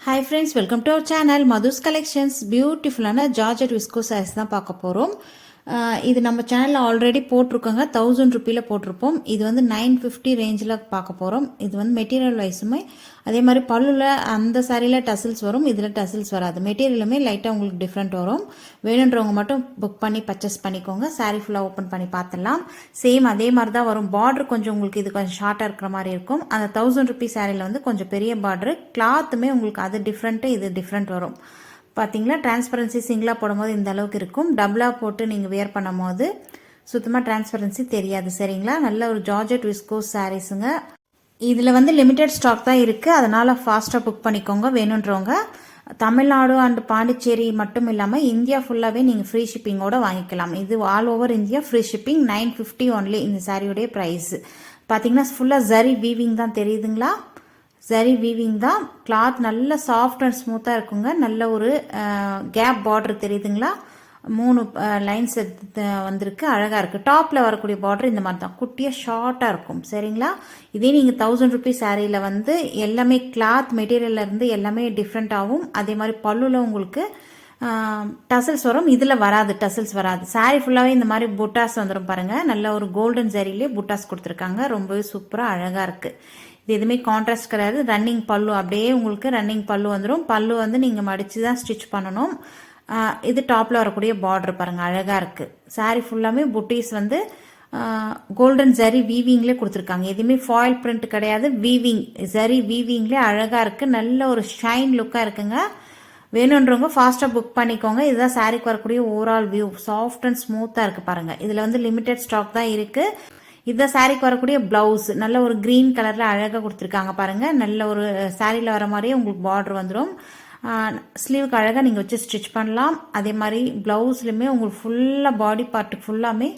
Hi friends, welcome to our channel Madhu's Collections. பியூட்டிஃபுல்லான georgette Visko saris தான் பார்க்க போகிறோம். இது நம்ம சேனலில் ஆல்ரெடி போட்டிருக்கோங்க. 1000 ரூபீயில் போட்டிருப்போம். இது வந்து 950 ரேஞ்சில் பார்க்க போகிறோம். இது வந்து மெட்டீரியல் வைஸுமே அதே மாதிரி பல்லுல அந்த சாரியில் டசில்ஸ் வரும், இதில் டசில்ஸ் வராது. மெட்டீரியலுமே லைட்டாக உங்களுக்கு டிஃப்ரெண்ட் வரும். வேணுன்றவங்க மட்டும் புக் பண்ணி பர்ச்சேஸ் பண்ணிக்கோங்க. சாரீ ஃபுல்லாக ஓப்பன் பண்ணி பார்த்துடலாம். சேம் அதே மாதிரி தான் வரும். பார்டர் கொஞ்சம் உங்களுக்கு இது கொஞ்சம் ஷார்ட்டாக இருக்கிற மாதிரி இருக்கும். அந்த 1000 ரூபீ சாரியில் வந்து கொஞ்சம் பெரிய பார்டரு, கிளாத்துமே உங்களுக்கு அது டிஃப்ரெண்ட்டு இது டிஃப்ரெண்ட் வரும். பார்த்தீங்களா, டிரான்ஸ்பரன்சி சிங்கிளாக போடும்போது இந்த அளவுக்கு இருக்கும். டபுளாக போட்டு நீங்கள் வேர் பண்ணும் போது சுத்தமாக டிரான்ஸ்பரன்சி தெரியாது. சரிங்களா, நல்ல ஒரு ஜார்ஜெட் விஸ்கோஸ் சாரீஸுங்க. இதில் வந்து லிமிடெட் ஸ்டாக் தான் இருக்குது, அதனால் ஃபாஸ்ட்டாக புக் பண்ணிக்கோங்க வேணுன்றவங்க. தமிழ்நாடு அண்ட் பாண்டிச்சேரி மட்டும் இல்லாமல் இந்தியா ஃபுல்லாகவே நீங்கள் ஃப்ரீ ஷிப்பிங்கோடு வாங்கிக்கலாம். இது all over India free shipping. 950 only இந்த சாரியோடைய ப்ரைஸ். பார்த்தீங்கன்னா ஃபுல்லாக ஜரி வீவிங் தான், தெரியுதுங்களா? ஜரி வீவிங் தான். கிளாத் நல்ல சாஃப்ட் அண்ட் ஸ்மூத்தாக இருக்குங்க. நல்ல ஒரு கேப் பார்டர் தெரியுதுங்களா? 3 லைன்ஸ் வந்திருக்கு, அழகாக இருக்குது. டாப்பில் வரக்கூடிய பார்டர் இந்த மாதிரி தான் குட்டியாக ஷார்ட்டாக இருக்கும். சரிங்களா, இதே நீங்கள் 1000 ரூபீ சாரியில் வந்து எல்லாமே கிளாத் மெட்டீரியல்லேருந்து எல்லாமே டிஃப்ரெண்ட்டாகவும், அதே மாதிரி பல்லுல உங்களுக்கு டசல்ஸ் வரும். இதில் வராது, டசல்ஸ் வராது. சாரீ ஃபுல்லாகவே இந்த மாதிரி புட்டாஸ் வந்துடும் பாருங்கள். நல்ல ஒரு கோல்டன் சாரிலே புட்டாஸ் கொடுத்துருக்காங்க. ரொம்பவே சூப்பராக அழகாக இருக்குது. இது எதுவுமே கான்ட்ராஸ்ட் கிடையாது. ரன்னிங் பல்லு, அப்படியே உங்களுக்கு ரன்னிங் பல்லு வந்துடும். பல்லு வந்து நீங்கள் மடித்து தான் ஸ்டிச் பண்ணணும். இது டாப்பில் வரக்கூடிய பார்டர் பாருங்கள், அழகாக இருக்குது. சாரீ ஃபுல்லாமே புட்டீஸ் வந்து கோல்டன் ஜரி வீவிங்லேயே கொடுத்துருக்காங்க. எதுவுமே ஃபாயில் பிரிண்ட் கிடையாது, வீவிங் ஜரி வீவிங்லேயே அழகாக இருக்குது. நல்ல ஒரு ஷைன் லுக்காக இருக்குங்க. வேணுன்றவங்க ஃபாஸ்ட்டாக புக் பண்ணிக்கோங்க. இதுதான் சாரீக்கு வரக்கூடிய ஓவரால் வியூ. சாஃப்ட் அண்ட் ஸ்மூத்தாக இருக்குது பாருங்கள். இதில் வந்து லிமிடெட் ஸ்டாக் தான் இருக்குது. இதுதான் சாரீக்கு வரக்கூடிய பிளவுஸ். நல்ல ஒரு கிரீன் கலரில் அழகாக கொடுத்துருக்காங்க பாருங்கள். நல்ல ஒரு சாரியில் வர மாதிரியே உங்களுக்கு பார்டர் வந்துடும். ஸ்லீவுக்கு அழகாக நீங்கள் வச்சு ஸ்டிச் பண்ணலாம். அதே மாதிரி ப்ளவுஸ்லையுமே உங்களுக்கு ஃபுல்லாக பாடி பார்ட்டுக்கு ஃபுல்லாமே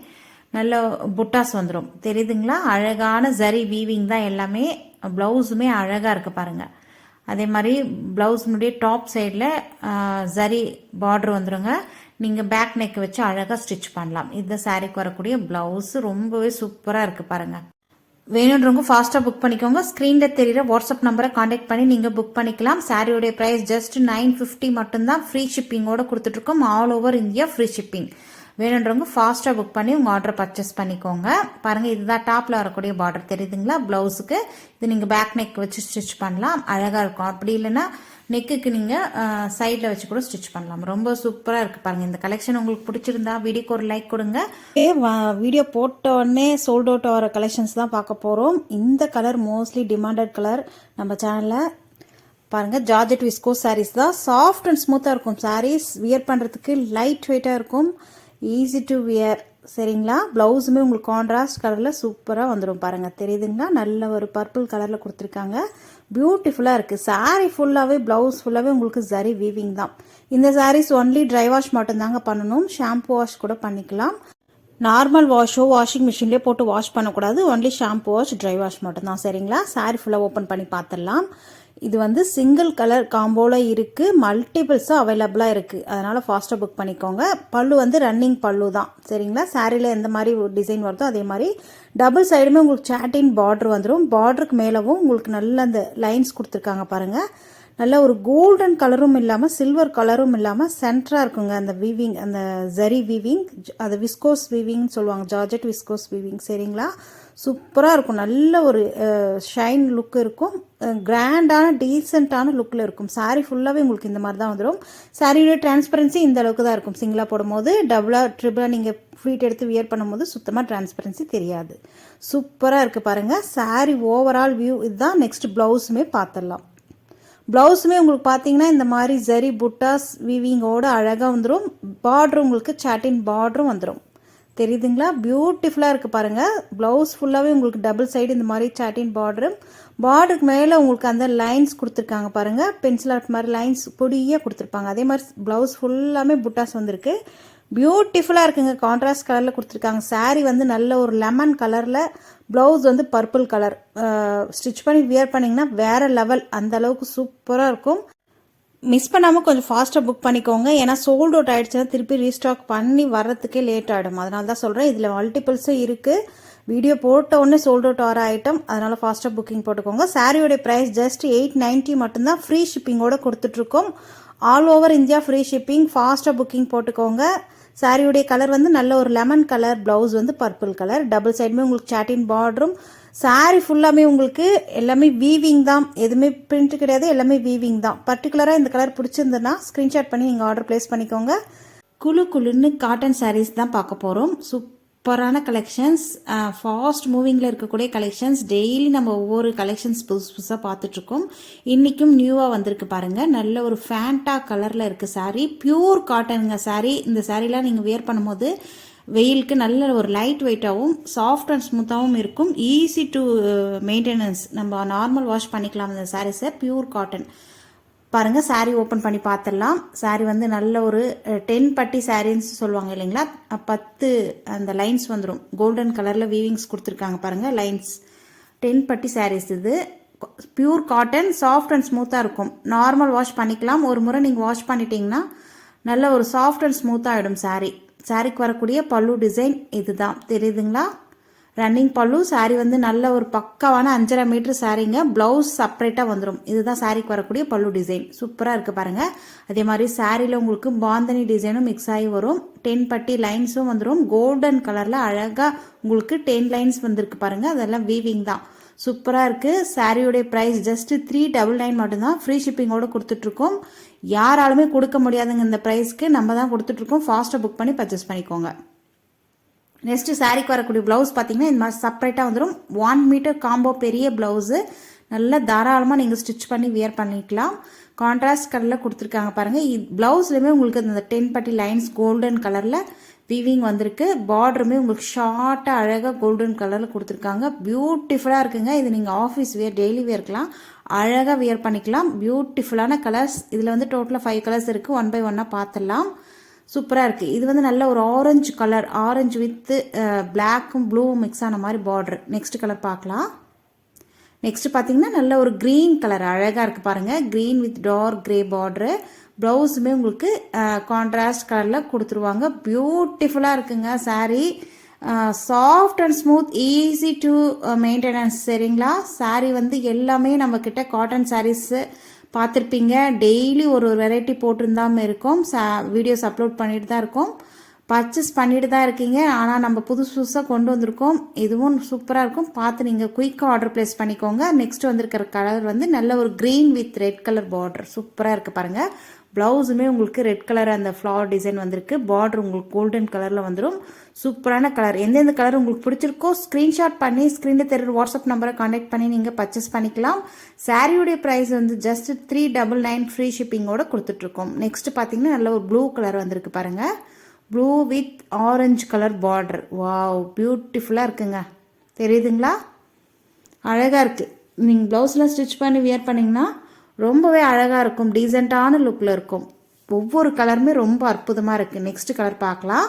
நல்ல புட்டாஸ் வந்துடும். தெரியுதுங்களா? அழகான ஜரி வீவிங் தான் எல்லாமே. ப்ளவுஸுமே அழகாக இருக்குது பாருங்கள். அதே மாதிரி ப்ளவுஸினுடைய டாப் சைடில் ஜரி பார்டர் வந்துடுங்க. நீங்கள் பேக் நெக் வச்சு அழகாக ஸ்டிச் பண்ணலாம். இந்த சாரீக்கு வரக்கூடிய ப்ளவுஸ் ரொம்பவே சூப்பராக இருக்குது பாருங்கள். வேணுன்றவங்க ஃபாஸ்ட்டாக புக் பண்ணிக்கோங்க. ஸ்க்ரீனில் தெரிகிற வாட்ஸ்அப் நம்பரை காண்டாக்ட் பண்ணி நீங்கள் புக் பண்ணிக்கலாம். சாரியோடைய ப்ரைஸ் ஜஸ்ட் 950 மட்டும்தான். ஃப்ரீ ஷிப்பிங்கோடு கொடுத்துட்ருக்கோம். All over India free shipping. வேணுன்றவங்க ஃபாஸ்ட்டாக புக் பண்ணி உங்கள் ஆர்டரை பர்ச்சேஸ் பண்ணிக்கோங்க. பாருங்கள், இதுதான் டாப்பில் வரக்கூடிய பார்டர் தெரியுதுங்களா? ப்ளவுஸுக்கு இது நீங்கள் பேக் நெக் வச்சு ஸ்டிச் பண்ணலாம், அழகாக இருக்கும். அப்படி இல்லைன்னா நெக்குக்கு நீங்கள் சைடில் வச்சு கூட ஸ்டிச் பண்ணலாம். ரொம்ப சூப்பராக இருக்குது பாருங்கள். இந்த கலெக்ஷன் உங்களுக்கு பிடிச்சிருந்தா வீடியோக்கு ஒரு லைக் கொடுங்க. வீடியோ போட்ட உடனே சோல்ட் அவுட் ஆகிற கலெக்ஷன்ஸ் தான் பார்க்க போகிறோம். இந்த கலர் மோஸ்ட்லி டிமாண்டட் கலர் நம்ம சேனலில். பாருங்கள், ஜார்ஜெட் விஸ்கோ சாரீஸ் தான். சாஃப்ட் அண்ட் ஸ்மூத்தாக இருக்கும் சாரீஸ். வியர் பண்ணுறதுக்கு லைட் வெயிட்டாக இருக்கும், ஈஸி டு வியர். சரிங்களா, ப்ளவுஸுமே உங்களுக்கு கான்ட்ராஸ்ட் கலரில் சூப்பராக வந்துடும் பாருங்கள். தெரியுதுங்களா? நல்ல ஒரு பர்பிள் கலரில் கொடுத்துருக்காங்க. பியூட்டிஃபுல்லாக இருக்குது. சாரீ ஃபுல்லாகவே ப்ளவுஸ் ஃபுல்லாகவே உங்களுக்கு ஜரி வீவிங் தான். இந்த சாரீஸ் ஒன்லி ட்ரை வாஷ் மட்டும்தாங்க பண்ணணும். ஷாம்பு வாஷ் கூட பண்ணிக்கலாம். நார்மல் வாஷோ வாஷிங் மிஷின்லேயே போட்டு வாஷ் பண்ணக்கூடாது. Only shampoo wash, dry wash மட்டும்தான். சரிங்களா, சாரீ ஃபுல்லாக ஓப்பன் பண்ணி பார்த்துடலாம். இது வந்து சிங்கிள் கலர் காம்போவில் இருக்குது. மல்டிபிள்ஸும் அவைலபிளாக இருக்குது, அதனால் ஃபாஸ்ட்டாக புக் பண்ணிக்கோங்க. பல்லு வந்து ரன்னிங் பல்லு தான். சரிங்களா, சாரியில் எந்த மாதிரி டிசைன் வருதோ அதே மாதிரி டபுள் சைடுமே உங்களுக்கு சாட்டின் பார்டர் வந்துடும். பார்டருக்கு மேலவும் உங்களுக்கு நல்ல அந்த லைன்ஸ் கொடுத்துருக்காங்க பாருங்கள். நல்ல ஒரு கோல்டன் கலரும் இல்லாமல் சில்வர் கலரும் இல்லாமல் சென்டராக இருக்குங்க அந்த வீவிங், அந்த ஜரி வீவிங். அது விஸ்கோஸ் வீவிங்னு சொல்லுவாங்க, ஜார்ஜெட் விஸ்கோஸ் வீவிங். சரிங்களா, சூப்பராக இருக்கும். நல்ல ஒரு ஷைன் லுக் இருக்கும். கிராண்டான டீசெண்டான லுக்கில் இருக்கும். சாரீ ஃபுல்லாகவே உங்களுக்கு இந்த மாதிரி தான் வந்துடும். சாரியோட டிரான்ஸ்பரன்சி இந்த அளவுக்கு தான் இருக்கும். சிங்கிளாக போடும்போது, டபுளாக ட்ரிபிளாக நீங்கள் ஃப்ளீட் எடுத்து வியர் பண்ணும்போது சுத்தமாக டிரான்ஸ்பரன்சி தெரியாது. சூப்பராக இருக்குது பாருங்கள். சாரீ ஓவரால் வியூ இதுதான். நெக்ஸ்ட் ப்ளவுஸுமே பார்த்துடலாம். ப்ளவுஸுமே உங்களுக்கு பார்த்தீங்கன்னா இந்த மாதிரி ஜரி புட்டாஸ் வீவிங்கோடு அழகாக வந்துடும். பார்டரும் உங்களுக்கு சாட்டின் பார்டரும் வந்துடும். தெரியுதுங்களா? பியூட்டிஃபுல்லாக இருக்குது பாருங்கள். ப்ளவுஸ் ஃபுல்லாகவே உங்களுக்கு டபுள் சைடு இந்த மாதிரி சாட்டின் பார்டரும், பார்டருக்கு மேலே உங்களுக்கு அந்த லைன்ஸ் கொடுத்துருக்காங்க பாருங்கள். பென்சில் ஆர்ட் மாதிரி லைன்ஸ் பொடியாக கொடுத்துருப்பாங்க. அதே மாதிரி ப்ளவுஸ் ஃபுல்லாமே புட்டாஸ் வந்திருக்கு. பியூட்டிஃபுல்லாக இருக்குங்க. கான்ட்ராஸ்ட் கலரில் கொடுத்துருக்காங்க. சாரீ வந்து நல்ல ஒரு லெமன் கலரில், ப்ளவுஸ் வந்து பர்பிள் கலர். ஸ்டிச் பண்ணி வியர் பண்ணிங்கன்னா வேறு லெவல், அந்த அளவுக்கு சூப்பராக இருக்கும். மிஸ் பண்ணாமல் கொஞ்சம் ஃபாஸ்ட்டாக புக் பண்ணிக்கோங்க. ஏன்னா சோல்ட் அவுட் ஆகிடுச்சுன்னா திருப்பி ரீஸ்டாக் பண்ணி வர்றதுக்கே லேட் ஆகிடும். அதனால தான் சொல்கிறேன். இதில் மல்டிபிள்ஸும் இருக்குது. வீடியோ போட்ட உடனே சோல்ட் அவுட் ஆகிற ஐட்டம், அதனால் ஃபாஸ்ட்டாக புக்கிங் போட்டுக்கோங்க. சாரியோடைய ப்ரைஸ் ஜஸ்ட் 890 மட்டும்தான். ஃப்ரீ ஷிப்பிங்கோடு கொடுத்துட்ருக்கோம். All over India free shipping. ஃபாஸ்ட்டாக புக்கிங் போட்டுக்கோங்க. சாரியுடைய கலர் வந்து நல்ல ஒரு லெமன் கலர், ப்ளவுஸ் வந்து பர்பிள் கலர், டபுள் சைடுமே உங்களுக்கு சாட்டின் பார்டரும். சாரி ஃபுல்லாமே உங்களுக்கு எல்லாமே வீவிங் தான், எதுவுமே பிரிண்ட் கிடையாது, எல்லாமே வீவிங் தான். பர்டிகுலராக இந்த கலர் பிடிச்சிருந்ததுன்னா ஸ்க்ரீன்ஷாட் பண்ணி நீங்கள் ஆர்டர் ப்ளேஸ் பண்ணிக்கோங்க. குழுன்னு காட்டன் சாரீஸ் தான் பார்க்க போகிறோம். சூப்பரான கலெக்ஷன்ஸ், ஃபாஸ்ட் மூவிங்கில் இருக்கக்கூடிய கலெக்ஷன்ஸ். டெய்லி நம்ம ஒவ்வொரு கலெக்ஷன்ஸ் புதுசாக பார்த்துட்ருக்கோம். இன்றைக்கும் நியூவாக வந்திருக்கு பாருங்கள். நல்ல ஒரு ஃபேண்டா கலரில் இருக்குது சாரீ. பியூர் காட்டனுங்க சாரீ. இந்த சாரீலாம் நீங்கள் வியர் பண்ணும்போது வெயிலுக்கு நல்ல ஒரு லைட் வெயிட்டாகவும் சாஃப்ட் அண்ட் ஸ்மூத்தாகவும் இருக்கும். Easy to maintenance. நம்ம நார்மல் வாஷ் பண்ணிக்கலாம் இந்த சாரீஸை. பியூர் காட்டன் பாருங்கள். சாரீ ஓப்பன் பண்ணி பார்த்துடலாம். சாரீ வந்து நல்ல ஒரு 10 பட்டி சாரீன்னு சொல்லுவாங்க இல்லைங்களா, 10 அந்த லைன்ஸ் வந்துடும். கோல்டன் கலரில் வீவிங்ஸ் கொடுத்துருக்காங்க பாருங்கள், லைன்ஸ். 10 பட்டி சாரீஸ் இது. பியூர் காட்டன், சாஃப்ட் அண்ட் ஸ்மூத்தாக இருக்கும். நார்மல் வாஷ் பண்ணிக்கலாம். ஒரு முறை நீங்கள் வாஷ் பண்ணிட்டீங்கன்னா நல்ல ஒரு சாஃப்ட் அண்ட் ஸ்மூத்தாக ஆகிடும் சாரீ. சாரீக்கு வரக்கூடிய பல்லு டிசைன் இதுதான், தெரியுதுங்களா? ரன்னிங் பல்லு. சாரீ வந்து நல்ல ஒரு பக்காவான 5.5 மீட்டர் சாரீங்க. ப்ளவுஸ் செப்பரேட்டாக வந்துடும். இதுதான் சாரீக்கு வரக்கூடிய பல்லு டிசைன். சூப்பராக இருக்குது பாருங்கள். அதே மாதிரி சாரியில் உங்களுக்கு பாந்தனி டிசைனும் மிக்ஸ் ஆகி வரும். 10 பட்டி லைன்ஸும் வந்துடும். கோல்டன் கலரில் அழகாக உங்களுக்கு 10 லைன்ஸ் வந்திருக்கு பாருங்கள். அதெல்லாம் வீவிங் தான். சூப்பராக இருக்குது. சாரியுடைய ப்ரைஸ் ஜஸ்ட் 399 மட்டும்தான். ஃப்ரீ ஷிப்பிங்கோடு கொடுத்துட்ருக்கோம். யாராலுமே கொடுக்க முடியாதுங்க இந்த ப்ரைஸ்க்கு, நம்ம தான் கொடுத்துட்ருக்கோம். ஃபாஸ்ட்டாக புக் பண்ணி பர்ச்சேஸ் பண்ணிக்கோங்க. நெக்ஸ்ட் சாரிக்கு வரக்கூடிய ப்ளவுஸ் பார்த்தீங்கன்னா இந்த மாதிரி செப்பரேட்டாக வந்துடும். 1 மீட்டர் காம்போ பெரிய ப்ளவுஸு. நல்லா தாராளமாக நீங்கள் ஸ்டிச் பண்ணி வியர் பண்ணிக்கலாம். கான்ட்ராஸ்ட் கலரில் கொடுத்துருக்காங்க பாருங்கள். ப்ளவுஸ்லையுமே உங்களுக்கு இந்த 10 பட்டி லைன்ஸ் கோல்டன் கலரில் வீவிங் வந்திருக்கு. பார்டருமே உங்களுக்கு ஷார்ட்டாக அழகாக கோல்டன் கலரில் கொடுத்துருக்காங்க. பியூட்டிஃபுல்லாக இருக்குங்க. இது நீங்கள் ஆஃபீஸ் வியர், டெய்லி வியர்க்கலாம், அழகாக வியர் பண்ணிக்கலாம். பியூட்டிஃபுல்லான கலர்ஸ். இதில் வந்து டோட்டலாக 5 கலர்ஸ் இருக்குது. 1 பை 1 பார்த்துடலாம். சூப்பராக இருக்குது. இது வந்து நல்ல ஒரு ஆரஞ்சு கலர், ஆரஞ்சு வித் பிளாக்கும் ப்ளூவும் மிக்ஸ் ஆன மாதிரி பார்டர். நெக்ஸ்ட் கலர் பார்க்கலாம். நெக்ஸ்ட் பார்த்தீங்கன்னா நல்ல ஒரு க்ரீன் கலர், அழகாக இருக்குது பாருங்கள். Green with dark grey border. ப்ளவுஸுமே உங்களுக்கு கான்ட்ராஸ்ட் கலரில் கொடுத்துருவாங்க. பியூட்டிஃபுல்லாக இருக்குங்க sari. Soft and smooth, easy to maintenance. சரிங்களா? சாரீ வந்து எல்லாமே நம்மக்கிட்ட காட்டன் சாரீஸு பார்த்துருப்பீங்க. டெய்லி ஒரு வெரைட்டி போட்டிருந்தாமல் இருக்கும். வீடியோஸ் அப்லோட் பண்ணிட்டு தான் இருக்கோம், பர்ச்சேஸ் பண்ணிட்டு தான் இருக்கீங்க. ஆனால் நம்ம புதுசாக கொண்டு வந்திருக்கோம். இதுவும் சூப்பராக இருக்கும். பார்த்து நீங்கள் குயிக்காக ஆர்டர் ப்ளேஸ் பண்ணிக்கோங்க. நெக்ஸ்ட் வந்திருக்கிற கலர் வந்து நல்ல ஒரு green with red colour border. சூப்பராக இருக்குது பாருங்கள். ப்ளவுஸுமே உங்களுக்கு ரெட் கலர் அந்த ஃப்ளவர் டிசைன் வந்திருக்கு. பார்டர் உங்களுக்கு கோல்டன் கலரில் வந்துடும். சூப்பரான கலர். எந்தெந்த கலர் உங்களுக்கு பிடிச்சிருக்கோ ஸ்க்ரீன்ஷாட் பண்ணி ஸ்க்ரீனில் தெரியுற வாட்ஸ்அப் நம்பரை கான்டாக்ட் பண்ணி நீங்கள் பர்ச்சேஸ் பண்ணிக்கலாம். சாரியுடைய ப்ரைஸ் வந்து ஜஸ்ட் 399 ஃப்ரீ ஷிப்பிங்கோடு கொடுத்துட்ருக்கோம். நெக்ஸ்ட் பார்த்தீங்கன்னா நல்ல ஒரு ப்ளூ கலர் வந்திருக்கு பாருங்கள். Blue with orange colour border. Wow, பியூட்டிஃபுல்லாக இருக்குங்க. தெரியுதுங்களா? அழகாக இருக்குது. நீங்கள் ப்ளவுஸ்லாம் ஸ்டிச் பண்ணி வியர் பண்ணிங்கன்னா ரொம்பவே அழகாக இருக்கும். டீசெண்டான லுக்கில் இருக்கும். ஒவ்வொரு கலருமே ரொம்ப அற்புதமாக இருக்குது. நெக்ஸ்ட் கலர் பார்க்கலாம்.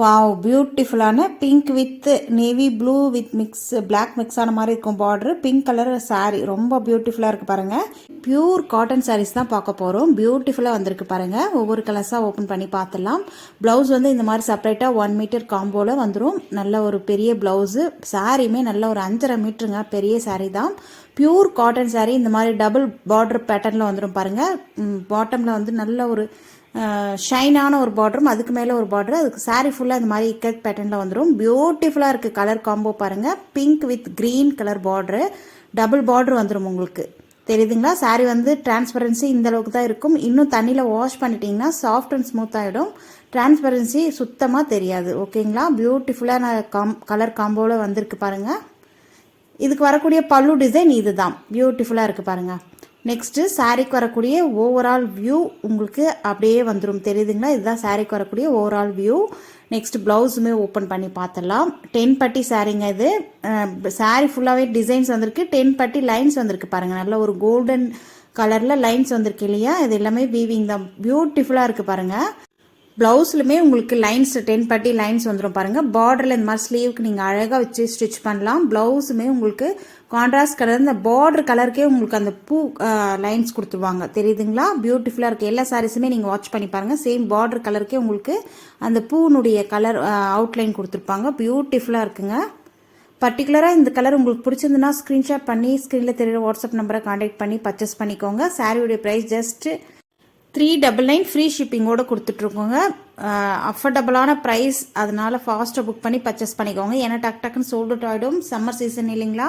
வாவ், பியூட்டிஃபுல்லான pink with navy blue with mix black mix ஆன மாதிரி இருக்கும் பார்டர். பிங்க் கலர் சாரீ ரொம்ப பியூட்டிஃபுல்லாக இருக்குது பாருங்கள். பியூர் காட்டன் சாரீஸ் தான் பார்க்க போகிறோம். பியூட்டிஃபுல்லாக வந்திருக்கு பாருங்கள். ஒவ்வொரு கலர்ஸாக ஓப்பன் பண்ணி பார்த்துடலாம். ப்ளவுஸ் வந்து இந்த மாதிரி செப்பரேட்டாக 1 மீட்டர் காம்போவில் வந்துடும். நல்ல ஒரு பெரிய ப்ளவுஸு. சாரியுமே நல்ல ஒரு 5.5 மீட்டருங்க. பெரிய சாரீ தான். Pure cotton sari. இந்த மாதிரி டபுள் பார்டர் பேட்டர்னில் வந்துடும் பாருங்கள். பாட்டமில் வந்து நல்ல ஒரு ஷைனான ஒரு பார்டரும் அதுக்கு மேலே ஒரு பார்டர். அதுக்கு சாரீ ஃபுல்லாக இந்த மாதிரி இக்கட் பேட்டர்னில் வந்துடும். பியூட்டிஃபுல்லாக இருக்குது கலர் காம்போ பாருங்கள். Pink with green colour border. Double border வந்துடும் உங்களுக்கு. தெரியுதுங்களா? சாரீ வந்து டிரான்ஸ்பரன்சி இந்த அளவுக்கு தான் இருக்கும். இன்னும் தண்ணியில் வாஷ் பண்ணிட்டீங்கன்னா சாஃப்ட் அண்ட் ஸ்மூத் ஆகிடும். டிரான்ஸ்பரன்சி சுத்தமாக தெரியாது. ஓகேங்களா? பியூட்டிஃபுல்லான கலர் காம்போவில் வந்திருக்கு பாருங்கள். இதுக்கு வரக்கூடிய பல்லு டிசைன் இது தான். பியூட்டிஃபுல்லாக இருக்குது பாருங்கள். நெக்ஸ்ட்டு சாரீக்கு வரக்கூடிய ஓவரால் வியூ உங்களுக்கு அப்படியே வந்துடும். தெரியுதுங்களா? இதுதான் சாரீக்கு வரக்கூடிய ஓவரால் வியூ. நெக்ஸ்ட் ப்ளவுஸுமே ஓப்பன் பண்ணி பார்த்துடலாம். 10 பட்டி சாரீங்க இது. சாரீ ஃபுல்லாகவே டிசைன்ஸ் வந்திருக்கு. 10 பட்டி லைன்ஸ் வந்திருக்கு பாருங்கள். நல்ல ஒரு கோல்டன் கலரில் லைன்ஸ் வந்திருக்கு இல்லையா? இது எல்லாமே வீவிங் தான். பியூட்டிஃபுல்லாக இருக்குது பாருங்கள். ப்ளவுஸ்லுமே உங்களுக்கு லைன்ஸ் 10 பட்டி லைன்ஸ் வந்துடும் பாருங்கள். பார்டரில் இந்த மாதிரி ஸ்லீவுக்கு நீங்கள் அழகாக வச்சு ஸ்டிச் பண்ணலாம். ப்ளவுஸுமே உங்களுக்கு கான்ட்ராஸ்ட் கலர், இந்த பார்டர் கலருக்கே உங்களுக்கு அந்த பூ லைன்ஸ் கொடுத்துருவாங்க. தெரியுதுங்களா? பியூட்டிஃபுல்லாக இருக்குது. எல்லா சாரீஸுமே நீங்கள் வாட்ச் பண்ணி பாருங்கள். சேம் பார்டர் கலருக்கே உங்களுக்கு அந்த பூனுடைய கலர் அவுட்லைன் கொடுத்துருப்பாங்க. பியூட்டிஃபுல்லாக இருக்குங்க. பர்டிகுலராக இந்த கலர் உங்களுக்கு பிடிச்சிருந்துன்னா ஸ்க்ரீன்ஷாட் பண்ணி ஸ்க்ரீனில் தெரியுற வாட்ஸ்அப் நம்பரை காண்டாக்ட் பண்ணி பர்ச்சேஸ் பண்ணிக்கோங்க. சாரியோடைய ப்ரைஸ் ஜஸ்ட் 399 ஃப்ரீ ஷிப்பிங்கோடு கொடுத்துட்ருக்கோங்க. அஃபர்டபுளான ப்ரைஸ், அதனால் ஃபாஸ்ட்டாக புக் பண்ணி பர்ச்சேஸ் பண்ணிக்கோங்க. ஏன்னா டக்குன்னு சோல்ட் அவுட் ஆகிடும், சம்மர் சீசன் இல்லைங்களா.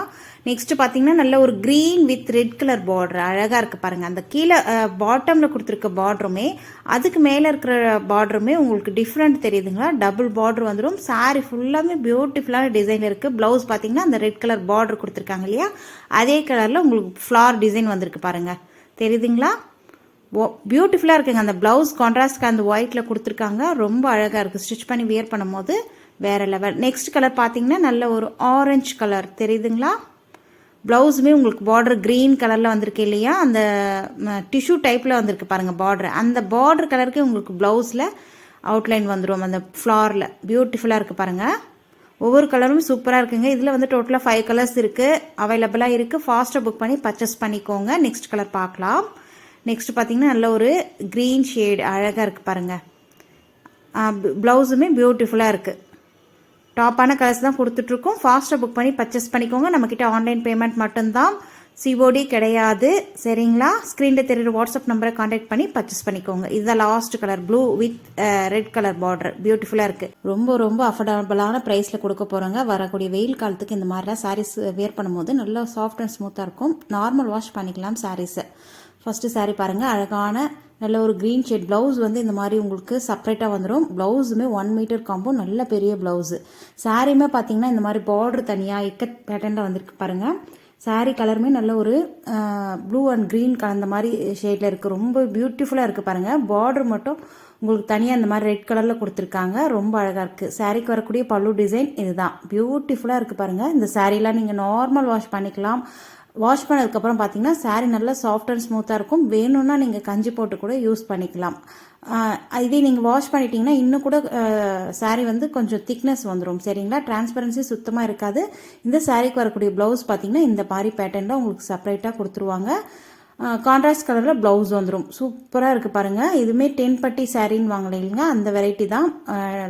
நெக்ஸ்ட்டு பார்த்தீங்கன்னா நல்ல ஒரு green with red colour border அழகாக இருக்குது பாருங்கள். அந்த கீழே பாட்டமில் கொடுத்துருக்க பார்டருமே அதுக்கு மேலே இருக்கிற பார்டருமே உங்களுக்கு டிஃப்ரெண்ட் தெரியுதுங்களா. டபுள் பார்டர் வந்துடும். சாரி ஃபுல்லாமே பியூட்டிஃபுல்லான டிசைன் இருக்குது. ப்ளவுஸ் பார்த்தீங்கன்னா அந்த ரெட் கலர் பார்டர் கொடுத்துருக்காங்க இல்லையா, அதே கலரில் உங்களுக்கு ஃப்ளார் டிசைன் வந்திருக்கு பாருங்கள், தெரியுதுங்களா. பியூட்டிஃபுல்லாக இருக்குங்க. அந்த ப்ளவுஸ் கான்ட்ராஸ்ட்க்கு அந்த ஒயிட்டில் கொடுத்துருக்காங்க, ரொம்ப அழகாக இருக்குது. ஸ்டிச் பண்ணி வியர் பண்ணும்போது வேறு லெவல். நெக்ஸ்ட் கலர் பார்த்தீங்கன்னா நல்ல ஒரு ஆரஞ்சு கலர் தெரியுதுங்களா. ப்ளவுஸுமே உங்களுக்கு பார்டர் க்ரீன் கலரில் வந்திருக்கு இல்லையா, அந்த டிஷ்யூ டைப்பில் வந்திருக்கு பாருங்கள் பார்டர். அந்த பார்டர் கலருக்கு உங்களுக்கு ப்ளவுஸில் அவுட்லைன் வந்துடும் அந்த ஃப்ளாரில். பியூட்டிஃபுல்லாக இருக்குது பாருங்கள். ஒவ்வொரு கலரும் சூப்பராக இருக்குங்க. இதில் வந்து டோட்டலாக 5 கலர்ஸ் இருக்குது, அவைலபிளாக இருக்குது. ஃபாஸ்ட்டாக புக் பண்ணி பர்ச்சேஸ் பண்ணிக்கோங்க. நெக்ஸ்ட் கலர் பார்க்கலாம். நெக்ஸ்ட் பார்த்தீங்கன்னா நல்ல ஒரு க்ரீன் ஷேட் அழகாக இருக்குது பாருங்கள். ப்ளவுஸுமே பியூட்டிஃபுல்லாக இருக்குது. டாப்பான கலர்ஸ் தான் கொடுத்துட்ருக்கோம். ஃபாஸ்ட்டாக புக் பண்ணி பர்ச்சேஸ் பண்ணிக்கோங்க. நம்மக்கிட்ட ஆன்லைன் பேமெண்ட் மட்டும்தான், சிஓடி கிடையாது, சரிங்களா. ஸ்க்ரீனில் தெரியுற வாட்ஸ்அப் நம்பரை காண்டாக்ட் பண்ணி பர்ச்சேஸ் பண்ணிக்கோங்க. இதுதான் last colour, blue with red colour border, பியூட்டிஃபுல்லாக இருக்குது. ரொம்ப அஃபோர்டபுளான ப்ரைஸில் கொடுக்க போகிறாங்க. வரக்கூடிய வெயில் காலத்துக்கு இந்த மாதிரிலாம் சாரீஸ் வியர் பண்ணும்போது நல்லா சாஃப்ட் அண்ட் ஸ்மூத்தாக இருக்கும். நார்மல் வாஷ் பண்ணிக்கலாம் சாரீஸை. ஃபஸ்ட்டு சாரீ பாருங்கள், அழகான நல்ல ஒரு க்ரீன் ஷேட். ப்ளவுஸ் வந்து இந்த மாதிரி உங்களுக்கு செப்பரேட்டாக வந்துடும். ப்ளவுஸுமே 1 மீட்டர் காம்போ, நல்ல பெரிய ப்ளவுஸு. சாரியுமே பார்த்தீங்கன்னா இந்த மாதிரி பார்டர் தனியாக இக்கட் பேட்டர்னில் வந்திருக்கு பாருங்கள். சாரீ கலருமே நல்ல ஒரு ப்ளூ அண்ட் க்ரீன் கலந்த மாதிரி ஷேடில் இருக்குது. ரொம்ப பியூட்டிஃபுல்லாக இருக்குது பாருங்கள். பார்டர் மட்டும் உங்களுக்கு தனியாக இந்த மாதிரி ரெட் கலரில் கொடுத்துருக்காங்க, ரொம்ப அழகாக இருக்குது. சாரீக்கு வரக்கூடிய பல்லு டிசைன் இதுதான், பியூட்டிஃபுல்லாக இருக்குது பாருங்கள். இந்த சாரீலாம் நீங்கள் நார்மல் வாஷ் பண்ணிக்கலாம். வாஷ் பண்ணதுக்கப்புறம் பார்த்தீங்கன்னா சாரீ நல்லா சாஃப்ட் அண்ட் ஸ்மூத்தாக இருக்கும். வேணும்னா நீங்கள் கஞ்சி போட்டு கூட யூஸ் பண்ணிக்கலாம். இதே நீங்கள் வாஷ் பண்ணிட்டீங்கன்னா இன்னும் கூட சாரீ வந்து கொஞ்சம் திக்னஸ் வந்துடும், சரிங்களா. டிரான்ஸ்பரன்சி சுத்தமாக இருக்காது. இந்த சாரீக்கு வரக்கூடிய ப்ளவுஸ் பார்த்தீங்கன்னா இந்த மாதிரி பேட்டர்னில் உங்களுக்கு செப்பரேட்டாக கொடுத்துருவாங்க. கான்ட்ராஸ்ட் கலரில் ப்ளவுஸ் வந்துடும். சூப்பராக இருக்குது பாருங்கள். இதுவுமே 10 பட்டி சாரின்னு வாங்கலை இல்லைங்க, அந்த வெரைட்டி தான்.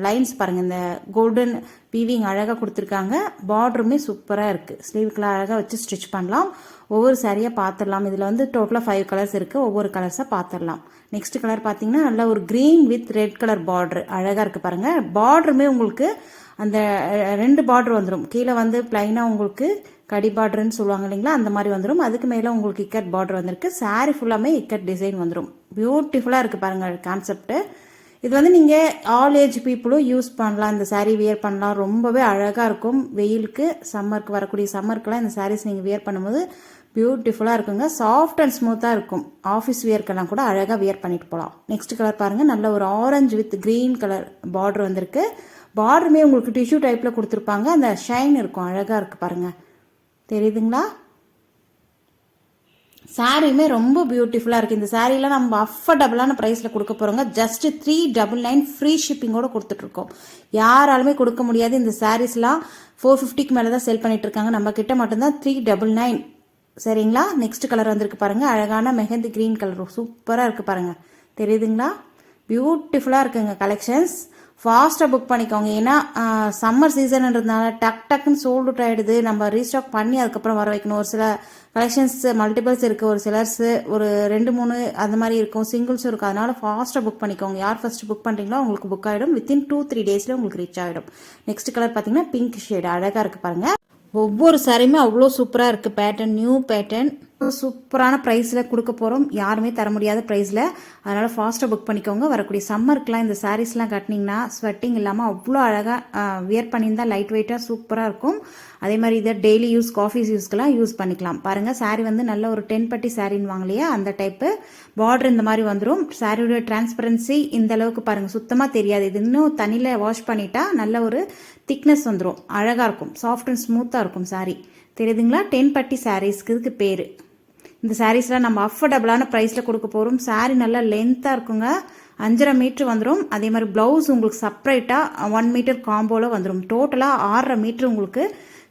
லைன்ஸ் பாருங்கள், இந்த கோல்டன் வீவிங் அழகாக கொடுத்துருக்காங்க. பார்டருமே சூப்பராக இருக்குது. ஸ்லீவுக்கெலாம் அழகாக வச்சு ஸ்டிச் பண்ணலாம். ஒவ்வொரு சாரியாக பார்த்துடலாம். இதில் வந்து டோட்டலாக 5 கலர்ஸ் இருக்குது. ஒவ்வொரு கலர்ஸாக பார்த்துடலாம். நெக்ஸ்ட் கலர் பார்த்தீங்கன்னா நல்ல ஒரு green with red colour border அழகாக இருக்குது பாருங்கள். பார்டருமே உங்களுக்கு அந்த 2 பார்டர் வந்துடும். கீழே வந்து பிளைனாக உங்களுக்கு கடி பார்டர்ன்னு சொல்லுவாங்க இல்லைங்களா, அந்த மாதிரி வந்துடும். அதுக்கு மேலே உங்களுக்கு இக்கட் பார்டர் வந்திருக்கு. சாரீ ஃபுல்லாமே இக்கட் டிசைன் வந்துடும். பியூட்டிஃபுல்லாக இருக்குது பாருங்கள் கான்செப்ட்டு. இது வந்து நீங்கள் ஆல் ஏஜ் பீப்புளும் யூஸ் பண்ணலாம். இந்த சாரீ வியர் பண்ணலாம், ரொம்பவே அழகாக இருக்கும். வெயிலுக்கு சம்மருக்கு வரக்கூடிய சம்மருக்குலாம் இந்த சாரீஸ் நீங்கள் வியர் பண்ணும்போது பியூட்டிஃபுல்லாக இருக்குங்க. சாஃப்ட் அண்ட் ஸ்மூத்தாக இருக்கும். ஆஃபீஸ் வியர்க்கெல்லாம் கூட அழகாக வியர் பண்ணிட்டு போகலாம். நெக்ஸ்ட் கலர் பாருங்கள், நல்ல ஒரு orange with green colour border வந்திருக்கு. பார்டருமே உங்களுக்கு டிஷ்யூ டைப்பில் கொடுத்துருப்பாங்க. அந்த ஷைன் இருக்கும், அழகாக இருக்குது பாருங்கள், தெரியுதுங்களா. சாரியுமே ரொம்ப பியூட்டிஃபுல்லாக இருக்குது. இந்த சாரீலாம் நம்ம அஃபர்டபுளான ப்ரைஸில் கொடுக்க போகிறோங்க. ஜஸ்ட் 399 ஃப்ரீ ஷிப்பிங்கோடு கொடுத்துட்ருக்கோம். யாராலுமே கொடுக்க முடியாது. இந்த சாரீஸ்லாம் 450க்கு மேலே தான் சேல் பண்ணிட்டு இருக்காங்க. நம்ம கிட்ட மட்டும்தான் 399, சரிங்களா. நெக்ஸ்ட் கலர் வந்திருக்கு பாருங்கள், அழகான மெஹந்தி க்ரீன் கலர், சூப்பராக இருக்குது பாருங்கள், தெரியுதுங்களா. பியூட்டிஃபுல்லாக இருக்குங்க கலெக்ஷன்ஸ். ஃபாஸ்ட்டாக புக் பண்ணிக்கோங்க. ஏன்னா சம்மர் சீசன்ன்றதுனால டக்குன்னு சோல்ட் அவுட் ஆகிடுது. நம்ம ரீஸ்டாக் பண்ணி அதுக்கப்புறம் வர வைக்கணும். ஒரு சில கலெக்ஷன்ஸ் மல்டிபிள்ஸ் இருக்குது, ஒரு சிலர்ஸு ஒரு 2-3 அந்த மாதிரி இருக்கும், சிங்கிள்ஸும் இருக்குது. அதனால் ஃபாஸ்ட்டாக புக் பண்ணிக்கோங்க. யார் ஃபஸ்ட்டு புக் பண்ணுறீங்களோ உங்களுக்கு புக் ஆகிடும். வித்தின் 2-3 டேஸில் உங்களுக்கு ரீச் ஆகிடும். நெக்ஸ்ட் கலர் பார்த்தீங்கன்னா பிங்க் ஷேடு, அழகாக இருக்குது பாருங்கள். ஒவ்வொரு சாரியுமே அவ்வளோ சூப்பராக இருக்குது. பேட்டர்ன், நியூ பேட்டர்ன், சூப்பரான ப்ரைஸில் கொடுக்க போகிறோம். யாருமே தர முடியாத ப்ரைஸில். அதனால் ஃபாஸ்ட்டாக புக் பண்ணிக்கோங்க. வரக்கூடிய சம்மருக்குலாம் இந்த சாரீஸ்லாம் கட்டினீங்கன்னா ஸ்வெட்டிங் இல்லாமல் அவ்வளோ அழகாக வியர் பண்ணியிருந்தால் லைட் வெயிட்டாக சூப்பராக இருக்கும். அதே மாதிரி இதை டெய்லி யூஸ், ஆஃபீஸ் யூஸ்க்கெல்லாம் யூஸ் பண்ணிக்கலாம். பாருங்கள், சாரீ வந்து நல்ல ஒரு 10 பட்டி சாரின்னு வாங்கலையா, அந்த டைப்பு. பார்டர் இந்த மாதிரி வந்துடும். சாரியோட டிரான்ஸ்பரன்சி இந்த அளவுக்கு பாருங்கள், சுத்தமாக தெரியாது. இது இன்னும் தண்ணியில் வாஷ் பண்ணிட்டா நல்ல ஒரு திக்னஸ் வந்துடும், அழகாக இருக்கும், சாஃப்ட் அண்ட் ஸ்மூத்தாக இருக்கும் சாரீ, தெரியுதுங்களா. 10 பட்டி சாரீஸ்க்கு இதுக்கு பேர். இந்த சாரீஸ்லாம் நம்ம அஃபோர்டபுளான ப்ரைஸில் கொடுக்க போகிறோம். சாரீ நல்லா லென்த்தாக இருக்குங்க, 5.5 மீட்டர் வந்துடும். அதே மாதிரி ப்ளவுஸ் உங்களுக்கு செப்பரேட்டாக 1 மீட்டர் காம்போவில் வந்துடும். டோட்டலாக 6.5 மீட்டர் உங்களுக்கு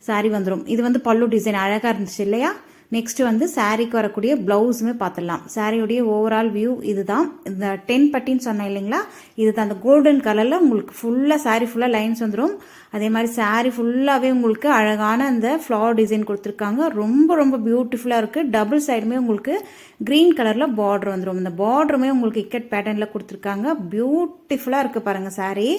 சாரீ வந்துடும். இது வந்து பல்லு டிசைன் அழகாக இருந்துச்சு இல்லையா. நெக்ஸ்ட்டு வந்து சாரீக்கு வரக்கூடிய ப்ளவுஸுமே பார்த்துடலாம். சாரியுடைய ஓவரால் வியூ இதுதான். இந்த 10 பட்டின்னு சொன்னேன் இல்லைங்களா, இதுதான் அந்த கோல்டன் கலரில் உங்களுக்கு ஃபுல்லாக சாரீ ஃபுல்லாக லைன்ஸ் வந்துடும். அதே மாதிரி சாரீ ஃபுல்லாகவே உங்களுக்கு அழகான அந்த ஃப்ளவர் டிசைன் கொடுத்துருக்காங்க. ரொம்ப ரொம்ப பியூட்டிஃபுல்லாக இருக்குது. டபுள் சைடுமே உங்களுக்கு க்ரீன் கலரில் பார்டர் வந்துடும். இந்த பார்டருமே உங்களுக்கு இக்கட் பேட்டர்னில் கொடுத்துருக்காங்க. பியூட்டிஃபுல்லாக இருக்குது பாருங்கள் சாரீ.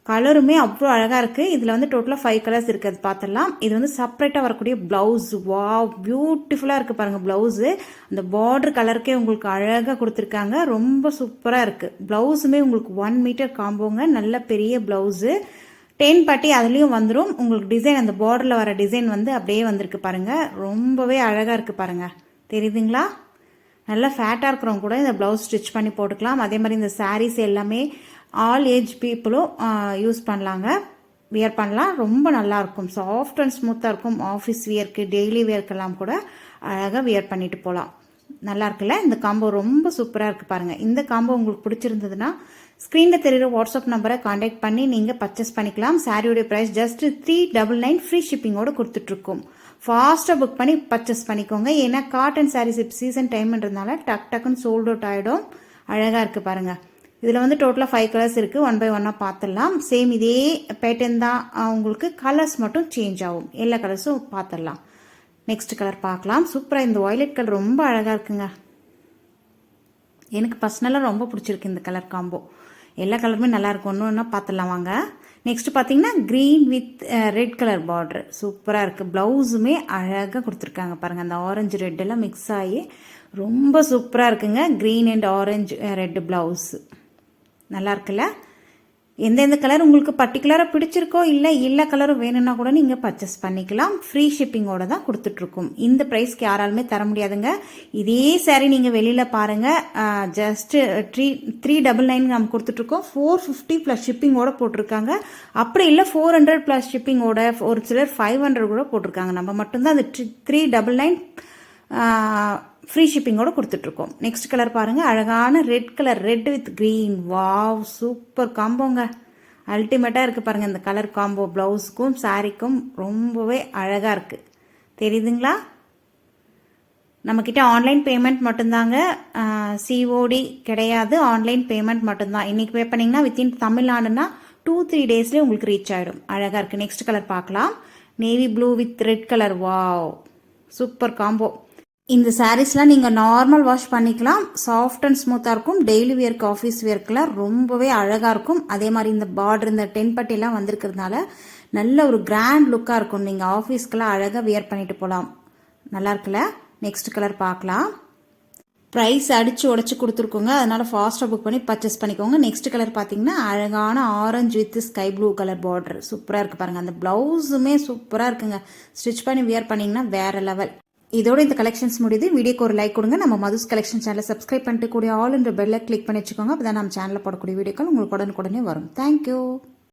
கலருமே அவ்வளோ அழகாக இருக்குது. இதில் வந்து டோட்டலாக 5 கலர்ஸ் இருக்குது, அது பார்த்துடலாம். இது வந்து செப்பரேட்டாக வரக்கூடிய ப்ளவுஸ். வாவ், பியூட்டிஃபுல்லாக இருக்குது பாருங்கள் ப்ளவுஸு. அந்த பார்டர் கலருக்கே உங்களுக்கு அழகாக கொடுத்துருக்காங்க. ரொம்ப சூப்பராக இருக்குது. ப்ளவுஸுமே உங்களுக்கு 1 மீட்டர் காம்போங்க. நல்ல பெரிய ப்ளவுஸு. 10 பட்டி அதுலேயும் வந்துடும். உங்களுக்கு டிசைன் அந்த பார்டரில் வர டிசைன் வந்து அப்படியே வந்திருக்கு பாருங்கள். ரொம்பவே அழகாக இருக்குது பாருங்கள். தெரியுதுங்களா? நல்லா ஃபேட்டாக இருக்கிறவங்க கூட இந்த ப்ளவுஸ் ஸ்டிச் பண்ணி போட்டுக்கலாம். அதே மாதிரி இந்த சாரீஸ் எல்லாமே ஆல் ஏஜ் பீப்புளும் யூஸ் பண்ணலாங்க, வியர் பண்ணலாம். ரொம்ப நல்லாயிருக்கும். சாஃப்ட் அண்ட் ஸ்மூத்தாக இருக்கும். ஆஃபீஸ் வியர்க்கு, டெய்லி வியர்க்கெல்லாம் கூட அழகாக வியர் பண்ணிட்டு போகலாம். நல்லா இருக்குல்ல? இந்த காம்போ ரொம்ப சூப்பராக இருக்குது பாருங்கள். இந்த காம்போ உங்களுக்கு பிடிச்சிருந்ததுன்னா ஸ்க்ரீனில் தெரிகிற வாட்ஸ்அப் நம்பரை காண்டாக்ட் பண்ணி நீங்கள் பர்ச்சேஸ் பண்ணிக்கலாம். சாரியோடைய ப்ரைஸ் ஜஸ்ட் 399 ஃப்ரீ ஷிப்பிங்கோடு கொடுத்துட்ருக்கோம். ஃபாஸ்ட்டாக புக் பண்ணி பர்ச்சேஸ் பண்ணிக்கோங்க. ஏன்னா காட்டன் சாரீஸ் இப்போ சீசன் டைம்ன்றதுனால டக்குன்னு சோல்ட் அவுட் ஆகிடும். அழகாக இருக்குது பாருங்கள். இதில் வந்து டோட்டலாக 5 கலர்ஸ் இருக்குது. 1 by 1 பார்த்துடலாம். சேம் இதே பேட்டர்ன் தான், உங்களுக்கு கலர்ஸ் மட்டும் சேஞ்ச் ஆகும். எல்லா கலர்ஸும் பார்த்துடலாம். நெக்ஸ்ட் கலர் பார்க்கலாம். சூப்பராக இந்த வயலட் கலர் ரொம்ப அழகாக இருக்குங்க. எனக்கு பர்சனலாக ரொம்ப பிடிச்சிருக்கு இந்த கலர் காம்போ. எல்லா கலருமே நல்லாயிருக்கும். ஒன்று ஒன்றா பார்த்துடலாம் வாங்க. நெக்ஸ்ட் பார்த்தீங்கன்னா green with red colour border சூப்பராக இருக்குது. ப்ளவுஸுமே அழகாக கொடுத்துருக்காங்க பாருங்கள். அந்த ஆரஞ்சு ரெட் எல்லாம் மிக்ஸ் ஆகி ரொம்ப சூப்பராக இருக்குங்க. Green and orange red blouse நல்லா இருக்குல்ல? எந்தெந்த கலர் உங்களுக்கு பர்டிகுலராக பிடிச்சிருக்கோ இல்லை எல்லா கலரும் வேணும்னா கூட நீங்கள் பர்ச்சேஸ் பண்ணிக்கலாம். ஃப்ரீ ஷிப்பிங்கோட தான் கொடுத்துட்ருக்கோம். இந்த ப்ரைஸ்க்கு யாராலுமே தர முடியாதுங்க. இதே சாரீ நீங்கள் வெளியில் பாருங்கள், ஜஸ்ட்டு 399 நம்ம கொடுத்துட்ருக்கோம். 450 ப்ளஸ் ஷிப்பிங்கோட போட்டிருக்காங்க. அப்படி இல்லை 400 ப்ளஸ் ஷிப்பிங்கோட, ஒரு சிலர் 500 கூட போட்டிருக்காங்க. நம்ம மட்டும்தான் அது 399 ஃப்ரீ ஷிப்பிங்கோட கொடுத்துட்ருக்கோம். நெக்ஸ்ட் கலர் பாருங்கள். அழகான red colour, red with green. Wow, super காம்போங்க. அல்டிமேட்டாக இருக்குது பாருங்கள். இந்த கலர் காம்போ ப்ளவுஸுக்கும் சாரீக்கும் ரொம்பவே அழகாக இருக்குது. தெரியுதுங்களா? நம்மக்கிட்ட ஆன்லைன் பேமெண்ட் மட்டும்தாங்க, சிஓடி கிடையாது. ஆன்லைன் பேமெண்ட் மட்டும்தான். இன்றைக்கி பே பண்ணிங்கன்னா வித்தின் தமிழ்நாடுனா 2-3 டேஸ்லேயே உங்களுக்கு ரீச் ஆகிடும். அழகாக இருக்குது. நெக்ஸ்ட் கலர் பார்க்கலாம். Navy blue with red colour. Wow, super combo. இந்த சாரீஸ்லாம் நீங்கள் நார்மல் வாஷ் பண்ணிக்கலாம். சாஃப்ட் அண்ட் ஸ்மூத்தாக இருக்கும். டெய்லி வியர்க்கு, ஆஃபீஸ் வியர்க்கெலாம் ரொம்பவே அழகாக இருக்கும். அதே மாதிரி இந்த பார்டர், இந்த 10 பட்டிலாம் வந்திருக்கிறதுனால நல்ல ஒரு கிராண்ட் லுக்காக இருக்கும். நீங்கள் ஆஃபீஸ்க்கெல்லாம் அழகாக வியர் பண்ணிட்டு போகலாம். நல்லா இருக்குல்ல? நெக்ஸ்ட் கலர் பார்க்கலாம். ப்ரைஸ் அடித்து உடச்சி கொடுத்துருக்கோங்க, அதனால் ஃபாஸ்ட்டாக புக் பண்ணி பர்ச்சேஸ் பண்ணிக்கோங்க. நெக்ஸ்ட் கலர் பார்த்தீங்கன்னா அழகான orange with sky blue colour border சூப்பராக இருக்குது பாருங்கள். அந்த ப்ளவுஸுமே சூப்பராக இருக்குங்க. ஸ்டிச் பண்ணி வியர் பண்ணிங்கன்னா வேறு லெவல். இதோட இந்த கலெக்ஷன்ஸ் முடியுது. வீடியோக்கு ஒரு லைக் கொடுங்க. நம்ம மதுஸ் கலெக்ஷன் சேனலை சப்ஸ்கிரைப் பண்ணிட்டு கூடிய ஆல் என்ற பெல்லை கிளிக் பண்ணி வச்சுக்கோங்க. அப்போ தான் நம்ம சேனலில் போடக்கூடிய வீடியோக்கள் உங்களுக்கு உடனுக்குடனே வரும். தேங்க்யூ.